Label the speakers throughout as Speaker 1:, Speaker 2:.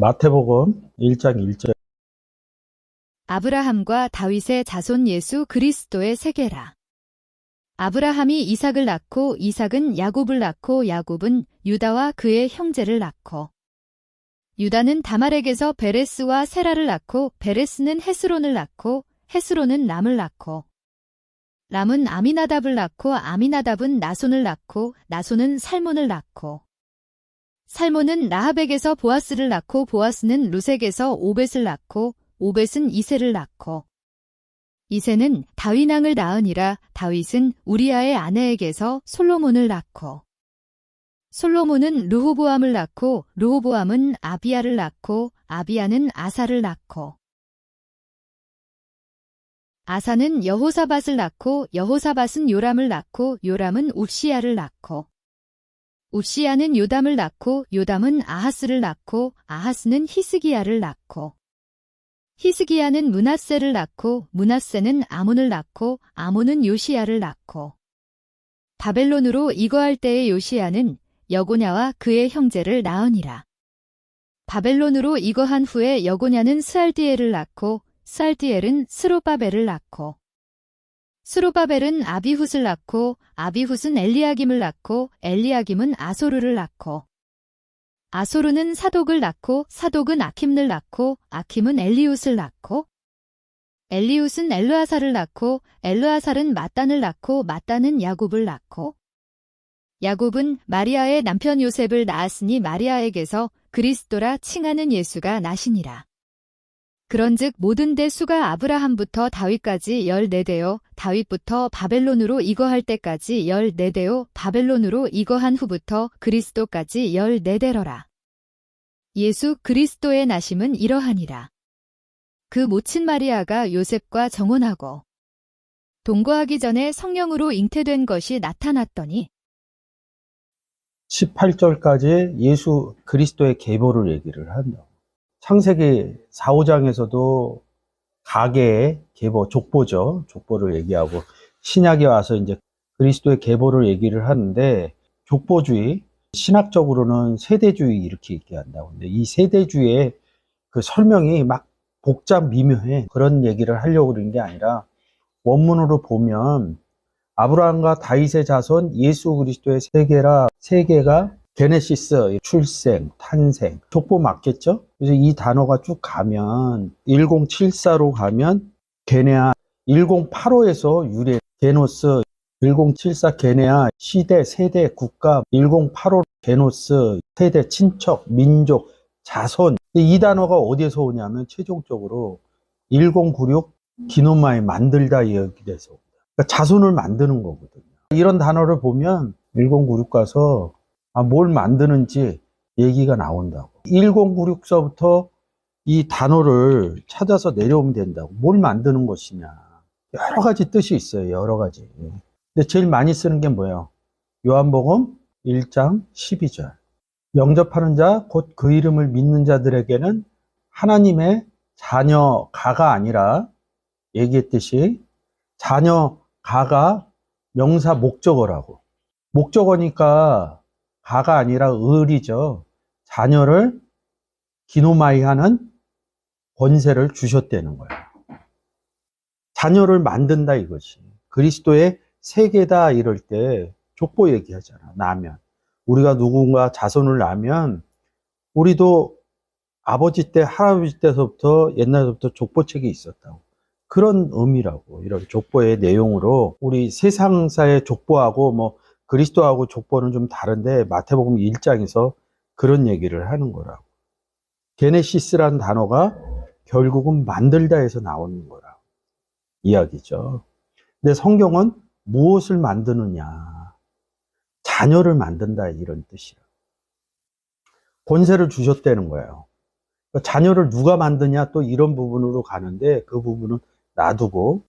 Speaker 1: 마태복음 1장 1절.
Speaker 2: 아브라함과 다윗의 자손 예수 그리스도의 세계라. 아브라함이 이삭을 낳고 이삭은 야곱을 낳고 야곱은 유다와 그의 형제를 낳고 유다는 다말에게서 베레스와 세라를 낳고 베레스는 헤스론을 낳고 헤스론은 람을 낳고 람은 아미나답을 낳고 아미나답은 나손을 낳고 나손은 살몬을 낳고 살몬은 라합에게서 보아스를 낳고 보아스는 루색에서 오벳을 낳고 오벳은 이새를 낳고 이새는 다윗 왕을 낳으니라. 다윗은 우리아의 아내에게서 솔로몬을 낳고 솔로몬은 르호보암을 낳고 르호보암은 아비야를 낳고 아비야는 아사를 낳고 아사는 여호사밧을 낳고 여호사밧은 요람을 낳고 요람은 웁시야를 낳고 웁시야는 요담을 낳고 요담은 아하스를 낳고 아하스는 히스기야를 낳고 히스기야는 므낫세를 낳고 므낫세는 아몬을 낳고 아몬은 요시야를 낳고 바벨론으로 이거할 때의 요시야는 여고냐와 그의 형제를 낳으니라. 바벨론으로 이거한 후에 여고냐는 스알디엘을 낳고 스알디엘은 스로바벨을 낳고 스로바벨은 아비훗을 낳고 아비훗은 엘리야김을 낳고 엘리야김은 아소르를 낳고 아소르는 사독을 낳고 사독은 아킴을 낳고 아킴은 엘리웃을 낳고 엘리웃은 엘르아살을 낳고 엘르아살은 mat단을 낳고 mat단은 야곱을 낳고 야곱은 마리아의 남편 요셉을 낳았으니 마리아에게서 그리스도라 칭하는 예수가 나시니라. 그런즉 모든 대 수가 아브라함부터 다윗까지 14대요 다윗부터 바벨론으로 이거할 때까지 14대요 바벨론으로 이거한 후부터 그리스도까지 14대러라. 예수 그리스도의 나심은 이러하니라. 그 모친 마리아가 요셉과 정혼하고 동거하기 전에 성령으로 잉태된 것이 나타났더니
Speaker 1: 18절까지 예수 그리스도의 계보를 얘기를 한다. 창세기 4, 5장에서도 가계의 계보, 족보죠. 족보를 얘기하고 신약에 와서 이제 그리스도의 계보를 얘기를 하는데 족보주의, 신학적으로는 세대주의 이렇게 얘기한다고. 근데 이 세대주의의 그 설명이 막 복잡 미묘해. 그런 얘기를 하려고 그런 게 아니라 원문으로 보면 아브라함과 다윗의 자손 예수 그리스도의 세계라 세계가 게네시스, 출생, 탄생, 족보 맞겠죠? 그래서 이 단어가 쭉 가면 1074로 가면 게네아, 1085에서 유래, 게노스, 1074 게네아, 시대, 세대, 국가, 1085 게노스, 세대, 친척, 민족, 자손. 이 단어가 어디에서 오냐면 최종적으로 1096 기노마에 만들다 이야기돼서 그러니까 자손을 만드는 거거든요. 이런 단어를 보면 1096 가서 뭘 만드는지 얘기가 나온다고. 1096서부터 이 단어를 찾아서 내려오면 된다고. 뭘 만드는 것이냐. 여러 가지 뜻이 있어요. 여러 가지. 근데 제일 많이 쓰는 게 뭐예요? 요한복음 1장 12절. 영접하는 자, 곧 그 이름을 믿는 자들에게는 하나님의 자녀가가 아니라 얘기했듯이 자녀가가 명사 목적어라고. 목적어니까 가가 아니라 을이죠. 자녀를 기노마이 하는 권세를 주셨다는 거예요. 자녀를 만든다 이거지. 그리스도의 세계다 이럴 때 족보 얘기하잖아. 나면. 우리가 누군가 자손을 낳으면 우리도 아버지 때, 할아버지 때서부터 옛날부터 족보책이 있었다고. 그런 의미라고. 이런 족보의 내용으로 우리 세상사의 족보하고 뭐 그리스도하고 족보는 좀 다른데 마태복음 1장에서 그런 얘기를 하는 거라고. 게네시스라는 단어가 결국은 만들다에서 나오는 거라고 이야기죠. 근데 성경은 무엇을 만드느냐? 자녀를 만든다 이런 뜻이라. 권세를 주셨다는 거예요. 자녀를 누가 만드냐 또 이런 부분으로 가는데 그 부분은 놔두고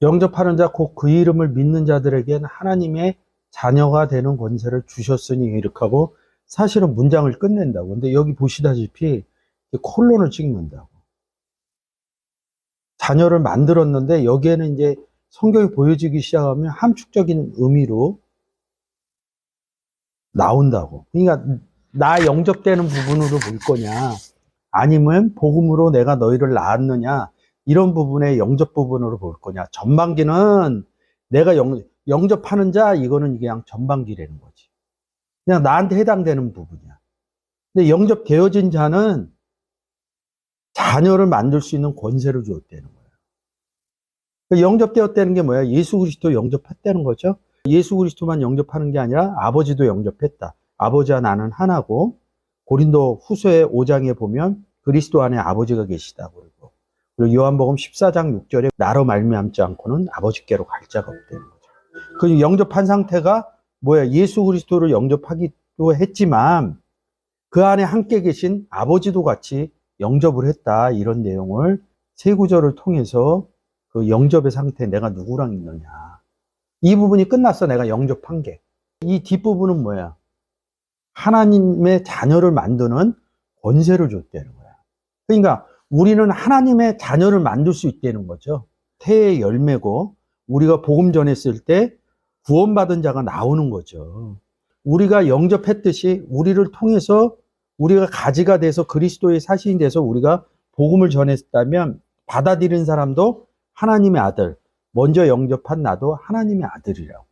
Speaker 1: 영접하는 자 곧 그 이름을 믿는 자들에게는 하나님의 자녀가 되는 권세를 주셨으니 이렇게 하고 사실은 문장을 끝낸다고. 근데 여기 보시다시피 콜론을 찍는다고. 자녀를 만들었는데 여기에는 이제 성경이 보여지기 시작하면 함축적인 의미로 나온다고. 그러니까 나 영접되는 부분으로 볼 거냐 아니면 복음으로 내가 너희를 낳았느냐, 이런 부분의 영접 부분으로 볼 거냐. 전반기는 내가 영접하는 자, 이거는 그냥 전반기라는 거지. 그냥 나한테 해당되는 부분이야. 근데 영접되어진 자는 자녀를 만들 수 있는 권세를 주었다는 거예요. 영접되었다는 게 뭐야? 예수 그리스도 영접했다는 거죠. 예수 그리스도만 영접하는 게 아니라 아버지도 영접했다. 아버지와 나는 하나고, 고린도 후서의 5장에 보면 그리스도 안에 아버지가 계시다고 그러고, 그리고 요한복음 14장 6절에 나로 말미암지 않고는 아버지께로 갈 자가 없다는 거죠. 그 영접한 상태가 뭐야? 예수 그리스도를 영접하기도 했지만 그 안에 함께 계신 아버지도 같이 영접을 했다. 이런 내용을 세 구절을 통해서 그 영접의 상태, 내가 누구랑 있느냐. 이 부분이 끝났어. 내가 영접한 게. 이 뒷부분은 뭐야? 하나님의 자녀를 만드는 권세를 줬다는 거야. 그러니까 우리는 하나님의 자녀를 만들 수 있다는 거죠. 태의 열매고, 우리가 복음 전했을 때 구원받은 자가 나오는 거죠. 우리가 영접했듯이 우리를 통해서 우리가 가지가 돼서 그리스도의 사신이 돼서 우리가 복음을 전했다면 받아들인 사람도 하나님의 아들, 먼저 영접한 나도 하나님의 아들이라고.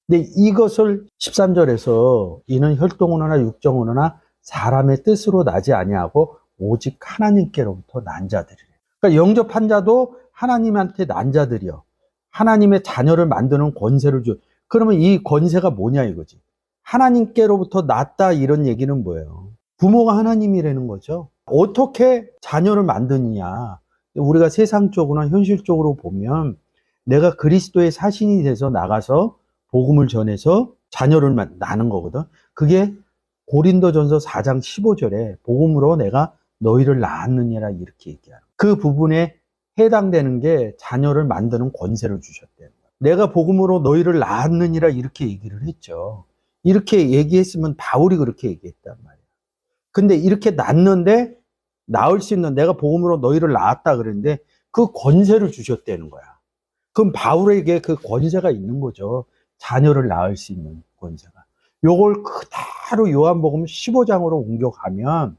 Speaker 1: 근데 이것을 13절에서 이는 혈통으로나 육정으로나 사람의 뜻으로 나지 아니하고 오직 하나님께로부터 난 자들이래. 그러니까 영접한 자도 하나님한테 난 자들이요. 하나님의 자녀를 만드는 권세를 줘. 그러면 이 권세가 뭐냐 이거지. 하나님께로부터 났다, 이런 얘기는 뭐예요? 부모가 하나님이라는 거죠. 어떻게 자녀를 만드느냐. 우리가 세상적으로나 현실적으로 보면 내가 그리스도의 사신이 돼서 나가서 복음을 전해서 자녀를 낳는 거거든. 그게 고린도전서 4장 15절에 복음으로 내가 너희를 낳았느니라, 이렇게 얘기하는 그 부분에 해당되는 게 자녀를 만드는 권세를 주셨대요. 내가 복음으로 너희를 낳았느니라, 이렇게 얘기를 했죠. 이렇게 얘기했으면 바울이 그렇게 얘기했단 말이야. 근데 이렇게 낳는데 낳을 수 있는, 내가 복음으로 너희를 낳았다 그랬는데 그 권세를 주셨다는 거야. 그럼 바울에게 그 권세가 있는 거죠. 자녀를 낳을 수 있는 권세가. 요걸 그대로 요한복음 15장으로 옮겨가면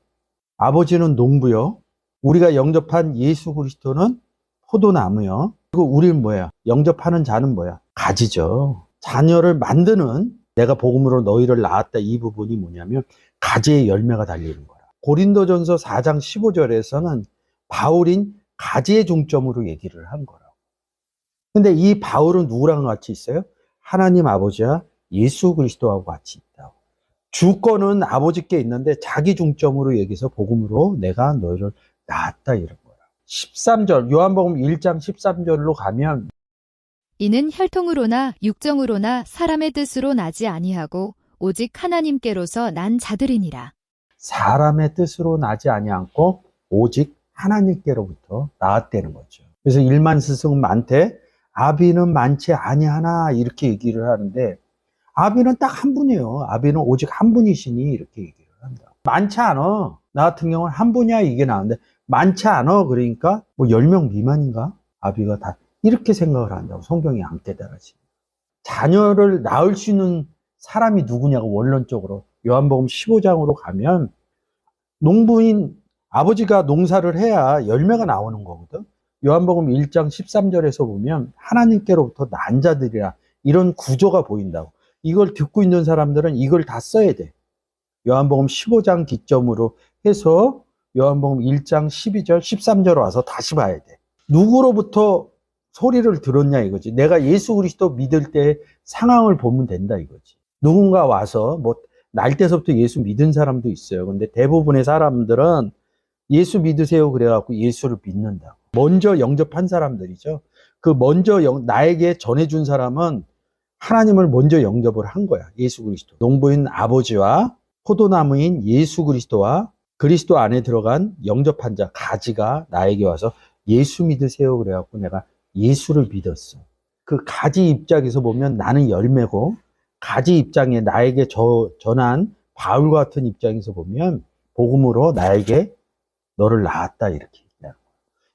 Speaker 1: 아버지는 농부요. 우리가 영접한 예수 그리스도는 포도나무요. 그리고 우리는 뭐야? 영접하는 자는 뭐야? 가지죠. 자녀를 만드는, 내가 복음으로 너희를 낳았다, 이 부분이 뭐냐면 가지의 열매가 달리는 거야. 고린도전서 4장 15절에서는 바울인 가지의 중점으로 얘기를 한 거라고. 근데 이 바울은 누구랑 같이 있어요? 하나님 아버지와 예수 그리스도하고 같이 있다고. 주권은 아버지께 있는데 자기 중점으로 얘기해서 복음으로 내가 너희를 낳았다, 이런 거야. 13절, 요한복음 1장 13절로 가면
Speaker 2: 이는 혈통으로나 육정으로나 사람의 뜻으로 나지 아니하고 오직 하나님께로서 난 자들이니라.
Speaker 1: 사람의 뜻으로 나지 아니하고 오직 하나님께로부터 나왔다는 거죠. 그래서 일만 스승은 많되 아비는 많지 아니하나, 이렇게 얘기를 하는데 아비는 딱 한 분이에요. 아비는 오직 한 분이시니, 이렇게 얘기를 한다. 많지 않아. 나 같은 경우는 한 분이야, 이게 나오는데 많지 않아. 그러니까 뭐 10명 미만인가? 아비가 다 이렇게 생각을 한다고. 성경이 안 깨달아지. 자녀를 낳을 수 있는 사람이 누구냐고, 원론적으로 요한복음 15장으로 가면 농부인 아버지가 농사를 해야 열매가 나오는 거거든. 요한복음 1장 13절에서 보면 하나님께로부터 난 자들이라, 이런 구조가 보인다고. 이걸 듣고 있는 사람들은 이걸 다 써야 돼. 요한복음 15장 기점으로 해서 요한복음 1장 12절 13절 와서 다시 봐야 돼. 누구로부터 소리를 들었냐 이거지. 내가 예수 그리스도 믿을 때 상황을 보면 된다 이거지. 누군가 와서 뭐 날 때서부터 예수 믿은 사람도 있어요. 근데 대부분의 사람들은 예수 믿으세요 그래갖고 예수를 믿는다. 먼저 영접한 사람들이죠. 그 먼저 나에게 전해준 사람은 하나님을 먼저 영접을 한 거야. 예수 그리스도. 농부인 아버지와 포도나무인 예수 그리스도와 그리스도 안에 들어간 영접한 자 가지가 나에게 와서 예수 믿으세요 그래갖고 내가 예수를 믿었어. 그 가지 입장에서 보면 나는 열매고, 가지 입장에 나에게 전한 바울과 같은 입장에서 보면 복음으로 나에게 너를 낳았다, 이렇게 얘기하는 거야.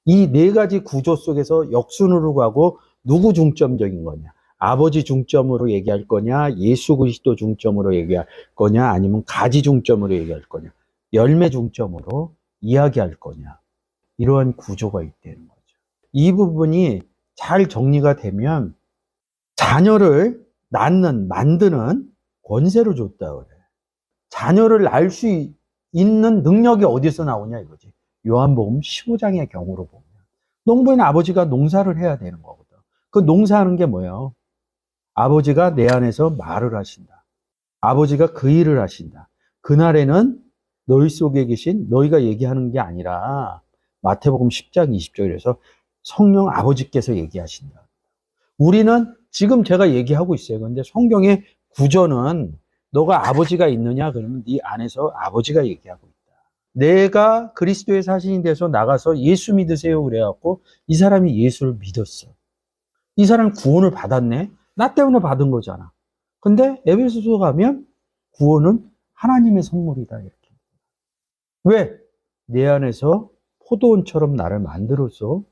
Speaker 1: 이 네 가지 구조 속에서 역순으로 가고 누구 중점적인 거냐? 아버지 중점으로 얘기할 거냐? 예수 그리스도 중점으로 얘기할 거냐? 아니면 가지 중점으로 얘기할 거냐? 열매 중점으로 이야기할 거냐. 이러한 구조가 있다는 거죠. 이 부분이 잘 정리가 되면 자녀를 낳는, 만드는 권세를 줬다 그래. 자녀를 낳을 수 있는 능력이 어디서 나오냐 이거지. 요한복음 15장의 경우로 보면 농부인 아버지가 농사를 해야 되는 거거든. 그 농사하는 게 뭐예요? 아버지가 내 안에서 말을 하신다. 아버지가 그 일을 하신다. 그날에는 너희 속에 계신 너희가 얘기하는 게 아니라 마태복음 10장 20절에서 성령 아버지께서 얘기하신다. 우리는 지금 제가 얘기하고 있어요. 그런데 성경의 구조는 너가 아버지가 있느냐? 그러면 네 안에서 아버지가 얘기하고 있다. 내가 그리스도의 사신이 돼서 나가서 예수 믿으세요 그래갖고 이 사람이 예수를 믿었어. 이 사람 구원을 받았네. 나 때문에 받은 거잖아. 근데 에베소서 가면 구원은 하나님의 선물이다 이렇게. 왜? 내 안에서 포도원처럼 나를 만들어서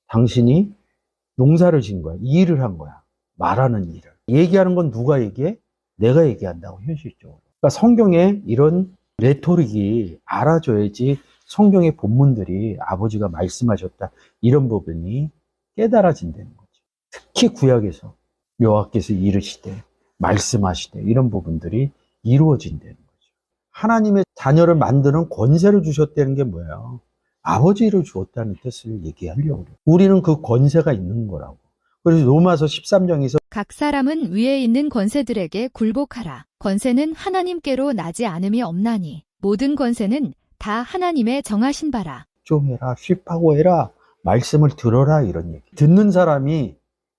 Speaker 1: 당신이 농사를 지은 거야. 이 일을 한 거야. 말하는 일을. 얘기하는 건 누가 얘기해? 내가 얘기한다고 현실적으로. 그러니까 성경에 이런 레토릭이 알아줘야지 성경의 본문들이 아버지가 말씀하셨다. 이런 부분이 깨달아진다는 거죠. 특히 구약에서 여호와께서 이르시되 말씀하시되 이런 부분들이 이루어진다는 거죠. 하나님의 자녀를 만드는 권세를 주셨다는 게 뭐예요? 아버지를 주었다는 뜻을 얘기하려고 그래요. 우리는 그 권세가 있는 거라고. 그래서 로마서 13장에서
Speaker 2: 각 사람은 위에 있는 권세들에게 굴복하라. 권세는 하나님께로 나지 않음이 없나니 모든 권세는 다 하나님의 정하신 바라.
Speaker 1: 좀 해라, 쉽하고 해라, 말씀을 들어라 이런 얘기. 듣는 사람이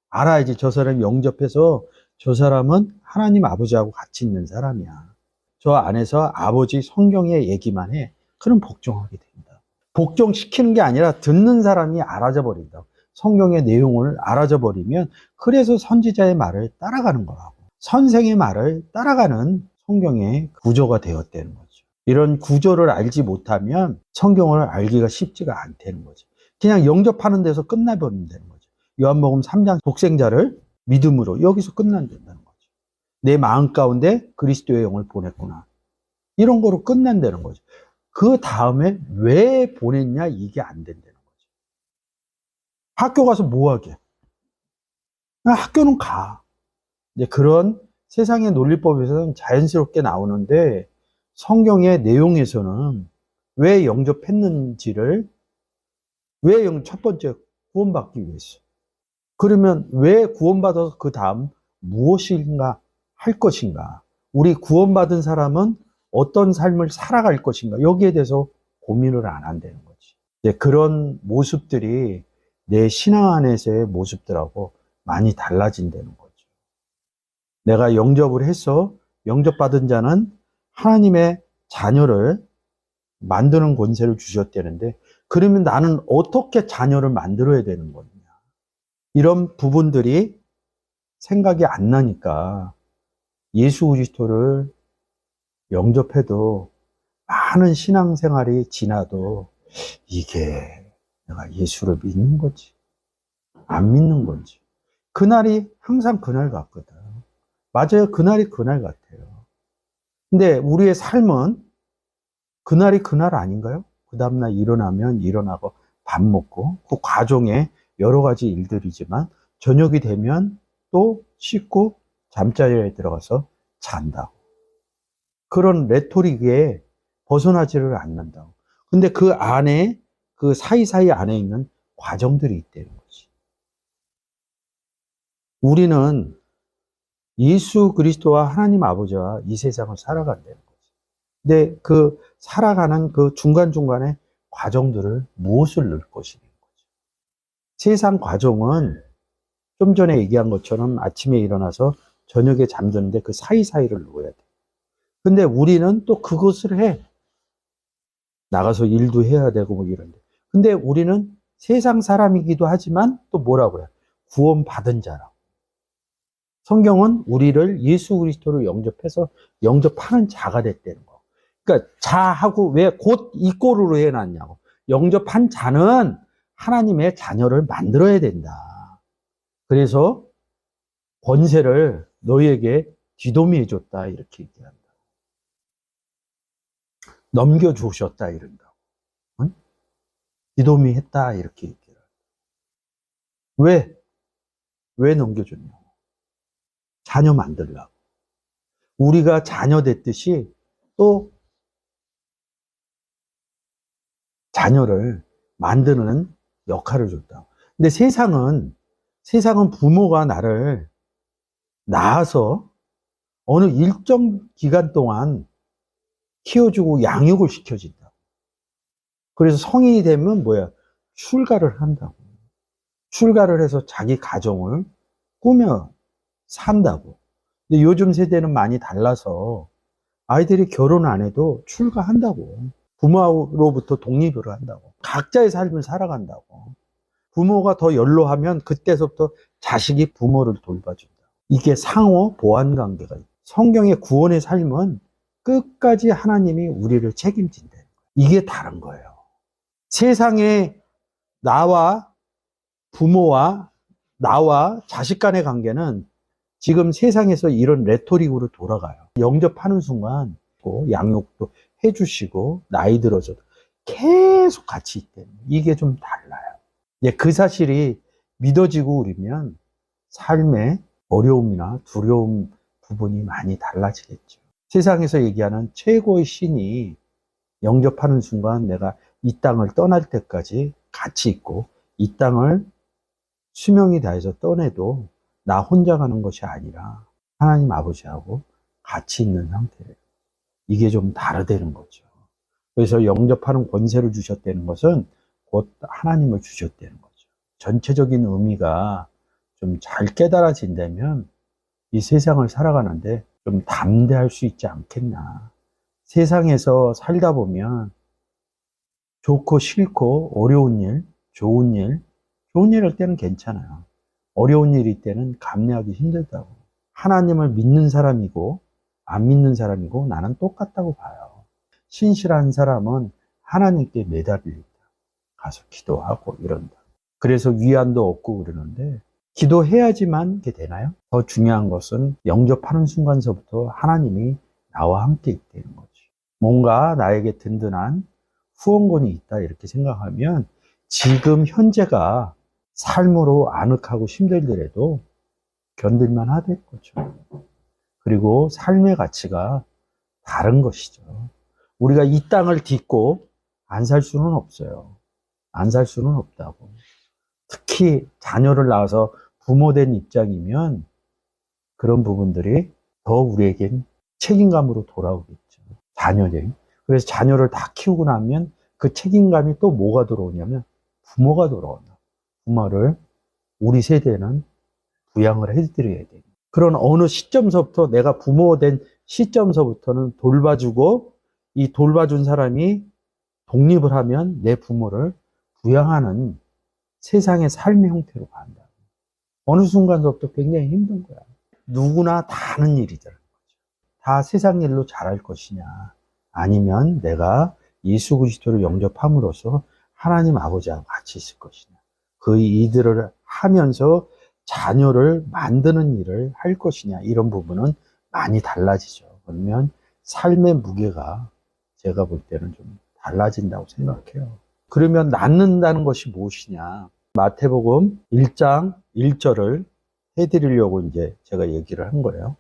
Speaker 1: 알아야지 저 사람이 영접해서 저 사람은 하나님 아버지하고 같이 있는 사람이야. 저 안에서 아버지 성경의 얘기만 해. 그럼 복종하게 된다. 복종시키는 게 아니라 듣는 사람이 알아져 버린다. 성경의 내용을 알아져 버리면 그래서 선지자의 말을 따라가는 거라고. 선생의 말을 따라가는 성경의 구조가 되었다는 거죠. 이런 구조를 알지 못하면 성경을 알기가 쉽지가 않다는 거죠. 그냥 영접하는 데서 끝나버리면 되는 거죠. 요한복음 3장 독생자를 믿음으로 여기서 끝난다는 거죠. 내 마음 가운데 그리스도의 영을 보냈구나. 이런 거로 끝난다는 거죠. 그 다음에 왜 보냈냐 이게 안 된다는 거죠. 학교 가서 뭐 하게? 학교는 가. 이제 그런 세상의 논리법에서는 자연스럽게 나오는데 성경의 내용에서는 왜 영접했는지를 첫 번째 구원받기 위해서. 그러면 왜 구원받아서 그 다음 무엇인가 할 것인가? 우리 구원받은 사람은 어떤 삶을 살아갈 것인가? 여기에 대해서 고민을 안 한다는 거지. 이제 그런 모습들이 내 신앙 안에서의 모습들하고 많이 달라진다는 거죠. 내가 영접을 해서 영접받은 자는 하나님의 자녀를 만드는 권세를 주셨다는데 그러면 나는 어떻게 자녀를 만들어야 되는 거냐? 이런 부분들이 생각이 안 나니까 예수 그리스도를 영접해도 많은 신앙생활이 지나도 이게 내가 예수를 믿는 거지 안 믿는 건지 그날이 항상 그날 같거든. 맞아요. 그날이 그날 같아요. 근데 우리의 삶은 그날이 그날 아닌가요? 그 다음날 일어나면 일어나고 밥 먹고 그 과정에 여러 가지 일들이지만 저녁이 되면 또 씻고 잠자리에 들어가서 잔다고. 그런 레토릭에 벗어나지를 않는다고. 근데 그 안에 그 사이사이 안에 있는 과정들이 있다는 거지. 우리는 예수 그리스도와 하나님 아버지와 이 세상을 살아간다는 거지. 근데 그 살아가는 그 중간중간에 과정들을 무엇을 넣을 것이냐는 거죠. 세상 과정은 좀 전에 얘기한 것처럼 아침에 일어나서 저녁에 잠드는데 그 사이사이를 놓아야 돼. 근데 우리는 또 그것을 해. 나가서 일도 해야 되고 뭐 이런데. 근데 우리는 세상 사람이기도 하지만 또 뭐라고 해요? 구원받은 자라고. 성경은 우리를 예수 그리스도를 영접해서 영접하는 자가 됐다는 거. 그러니까 자하고 왜 곧 이꼬르로 해놨냐고. 영접한 자는 하나님의 자녀를 만들어야 된다. 그래서 권세를 너희에게 뒤도미해 줬다 이렇게 얘기한다. 넘겨주셨다 이런다. 디돔이 했다 이렇게 얘기를. 왜 넘겨줬냐고. 자녀 만들라고. 우리가 자녀 됐듯이 또 자녀를 만드는 역할을 줬다. 근데 세상은 부모가 나를 낳아서 어느 일정 기간 동안 키워주고 양육을 시켜준다. 그래서 성인이 되면 뭐야? 출가를 한다고. 출가를 해서 자기 가정을 꾸며 산다고. 근데 요즘 세대는 많이 달라서 아이들이 결혼 안 해도 출가한다고. 부모로부터 독립을 한다고. 각자의 삶을 살아간다고. 부모가 더 연로하면 그때서부터 자식이 부모를 돌봐준다. 이게 상호 보완 관계가 있다. 성경의 구원의 삶은 끝까지 하나님이 우리를 책임진다. 이게 다른 거예요. 세상에 나와 부모와 나와 자식 간의 관계는 지금 세상에서 이런 레토릭으로 돌아가요. 영접하는 순간 양육도 해주시고 나이 들어서도 계속 같이 있대. 이게 좀 달라요. 그 사실이 믿어지고 그러면 삶의 어려움이나 두려움 부분이 많이 달라지겠죠. 세상에서 얘기하는 최고의 신이 영접하는 순간 내가 이 땅을 떠날 때까지 같이 있고 이 땅을 수명이 다해서 떠내도 나 혼자 가는 것이 아니라 하나님 아버지하고 같이 있는 상태예요. 이게 좀 다르다는 거죠. 그래서 영접하는 권세를 주셨다는 것은 곧 하나님을 주셨다는 거죠. 전체적인 의미가 좀 잘 깨달아진다면 이 세상을 살아가는데 좀 담대할 수 있지 않겠나. 세상에서 살다 보면 좋고 싫고 어려운 일, 좋은 일 할 때는 괜찮아요. 어려운 일일 때는 감내하기 힘들다고. 하나님을 믿는 사람이고 안 믿는 사람이고 나는 똑같다고 봐요. 신실한 사람은 하나님께 매달린다. 가서 기도하고 이런다. 그래서 위안도 얻고 그러는데 기도해야지만 이게 되나요? 더 중요한 것은 영접하는 순간서부터 하나님이 나와 함께 있다는 거지. 뭔가 나에게 든든한 후원권이 있다 이렇게 생각하면 지금 현재가 삶으로 아늑하고 힘들더라도 견딜만 하될 거죠. 그리고 삶의 가치가 다른 것이죠. 우리가 이 땅을 딛고 안 살 수는 없어요. 안 살 수는 없다고. 특히 자녀를 낳아서 부모 된 입장이면 그런 부분들이 더 우리에겐 책임감으로 돌아오겠죠. 자녀들. 그래서 자녀를 다 키우고 나면 그 책임감이 또 뭐가 들어오냐면 부모가 돌아온다. 부모를 우리 세대는 부양을 해드려야 돼요. 그런 어느 시점서부터 내가 부모 된 시점서부터는 돌봐주고 이 돌봐준 사람이 독립을 하면 내 부모를 부양하는 세상의 삶의 형태로 간다. 어느 순간서부터 굉장히 힘든 거야. 누구나 다 하는 일이더라고요. 다 세상 일로 잘할 것이냐 아니면 내가 예수 그리스도를 영접함으로써 하나님 아버지하고 같이 있을 것이냐 그 이들을 하면서 자녀를 만드는 일을 할 것이냐 이런 부분은 많이 달라지죠. 그러면 삶의 무게가 제가 볼 때는 좀 달라진다고 생각해요. 그러면 낳는다는 것이 무엇이냐? 마태복음 1장 1절을 해드리려고 이제 제가 얘기를 한 거예요.